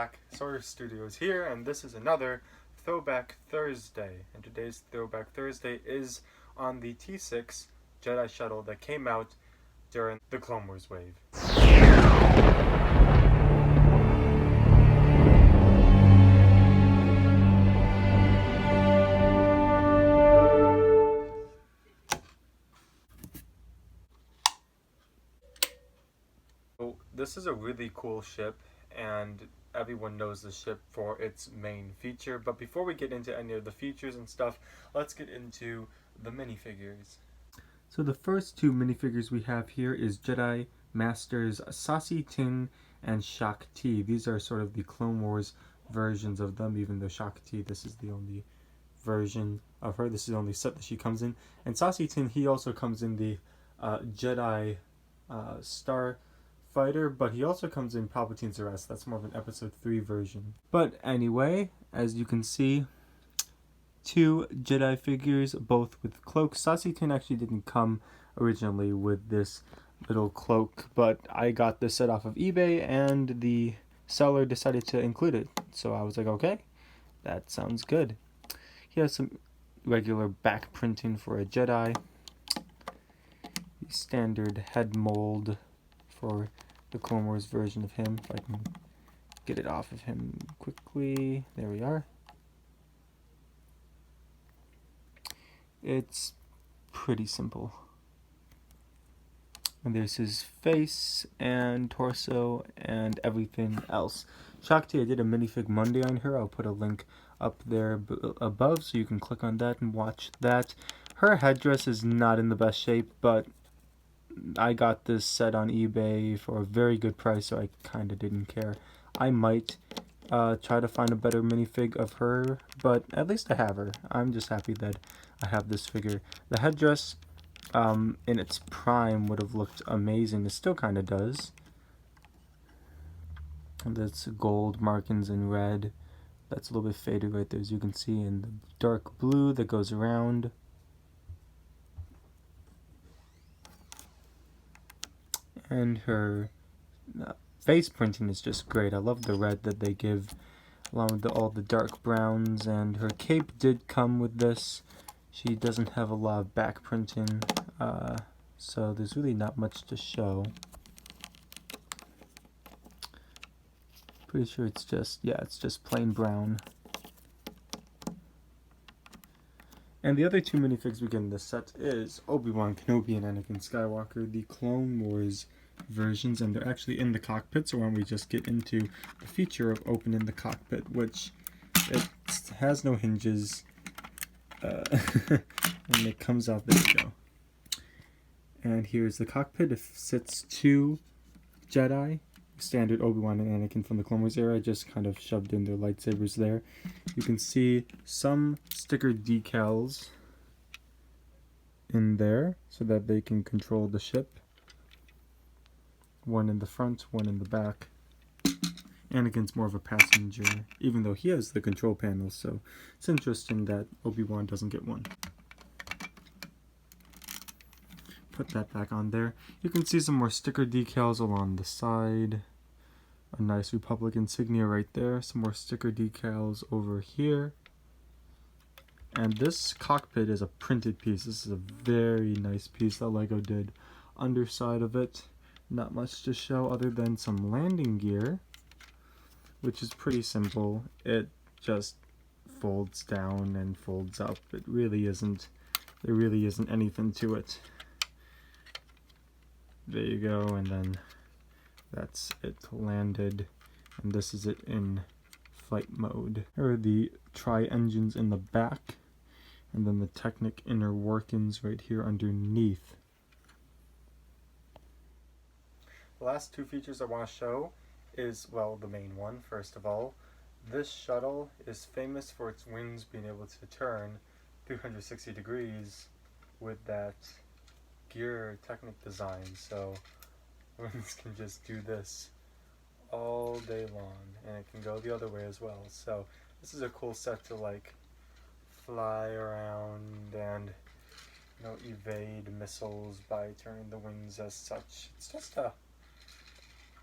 back. Sawyer Studios here, and this is another Throwback Thursday. And today's Throwback Thursday is on the T-6 Jedi Shuttle that came out during the Clone Wars wave. So this is a really cool ship, and everyone knows the ship for its main feature. But before we get into any of the features and stuff, let's get into the minifigures. So the first two minifigures we have here is Jedi Masters Sassy Tin and Shaak Ti. These are sort of the Clone Wars versions of them, even though Shaak Ti, this is the only version of her. This is the only set that she comes in. And Sassy Tin, he also comes in the Jedi Starfighter, but he also comes in Palpatine's Arrest. That's more of an Episode 3 version. But anyway, as you can see, two Jedi figures, both with cloaks. Sassy Tin actually didn't come originally with this little cloak, but I got this set off of eBay, and the seller decided to include it. So I was like, okay, that sounds good. He has some regular back printing for a Jedi. The standard head mold for the Clone Wars version of him. If I can get it off of him quickly. There we are. It's pretty simple. And there's his face and torso and everything else. Shaak Ti, I did a minifig Monday on her. I'll put a link up there above so you can click on that and watch that. Her headdress is not in the best shape, but I got this set on eBay for a very good price, so I kind of didn't care. I might try to find a better minifig of her, but at least I have her. I'm just happy that I have this figure. The headdress in its prime would have looked amazing. It still kind of does. And that's gold markings in red. That's a little bit faded right there, as you can see, in the dark blue that goes around. And her face printing is just great. I love the red that they give along with all the dark browns, and her cape did come with this. She doesn't have a lot of back printing, so there's really not much to show. Pretty sure it's just, yeah, it's just plain brown. And the other two minifigs we get in this set is Obi-Wan Kenobi and Anakin Skywalker, the Clone Wars versions, and they're actually in the cockpit, so why don't we just get into the feature of opening the cockpit, which it has no hinges, and it comes out, there we go. And here's the cockpit. It sits two Jedi, standard Obi-Wan and Anakin from the Clone Wars era, just kind of shoved in their lightsabers there. You can see some sticker decals in there so that they can control the ship. One in the front, one in the back. Anakin's more of a passenger, even though he has the control panel, so it's interesting that Obi-Wan doesn't get one. Put that back on there. You can see some more sticker decals along the side. A nice Republic insignia right there. Some more sticker decals over here. And this cockpit is a printed piece. This is a very nice piece that LEGO did. Underside of it, not much to show other than some landing gear, which is pretty simple. It just folds down and folds up. It really isn't, there really isn't anything to it. There you go, and then that's it landed, and this is it in flight mode. Here are the tri-engines in the back, and then the Technic inner workings right here underneath. The last two features I want to show is, well, the main one, first of all. This shuttle is famous for its wings being able to turn 360 degrees with that gear Technic design, so wings can just do this all day long, and it can go the other way as well. So this is a cool set to like fly around and, you know, evade missiles by turning the wings as such. It's just a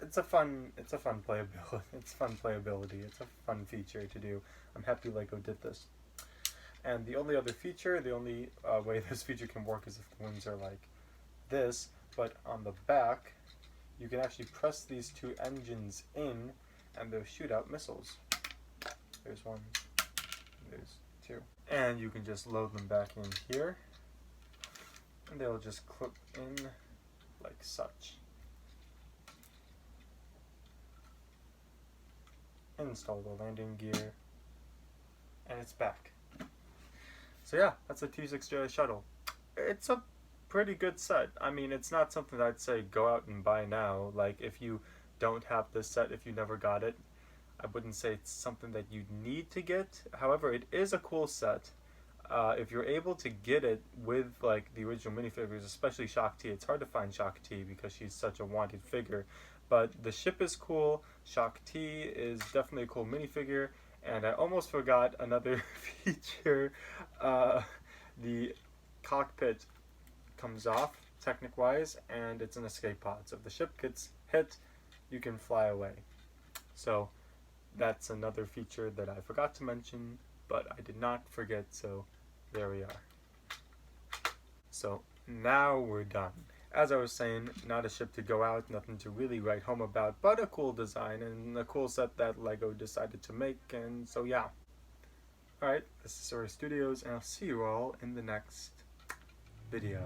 it's a fun playability. It's fun playability. It's a fun feature to do. I'm happy Lego did this. And the only other feature, the only way this feature can work is if the wings are like this. But on the back, you can actually press these two engines in, and they'll shoot out missiles. There's one. There's two. And you can just load them back in here, and they'll just clip in like such. Install the landing gear, and it's back. So yeah, that's a T-6 Jedi Shuttle. It's a pretty good set. I mean, it's not something that I'd say go out and buy now. Like, if you don't have this set, if you never got it, I wouldn't say it's something that you need to get. However, it is a cool set. If you're able to get it with like the original minifigures, especially Shock T, it's hard to find Shock T because she's such a wanted figure. But the ship is cool. Shock T is definitely a cool minifigure. And I almost forgot another feature. The cockpit comes off, technic-wise, and it's an escape pod. So if the ship gets hit, you can fly away. So that's another feature that I forgot to mention, but I did not forget, so there we are. So now we're done. As I was saying, not a ship to go out, nothing to really write home about, but a cool design and a cool set that LEGO decided to make, and so yeah. Alright, this is Sora Studios, and I'll see you all in the next video.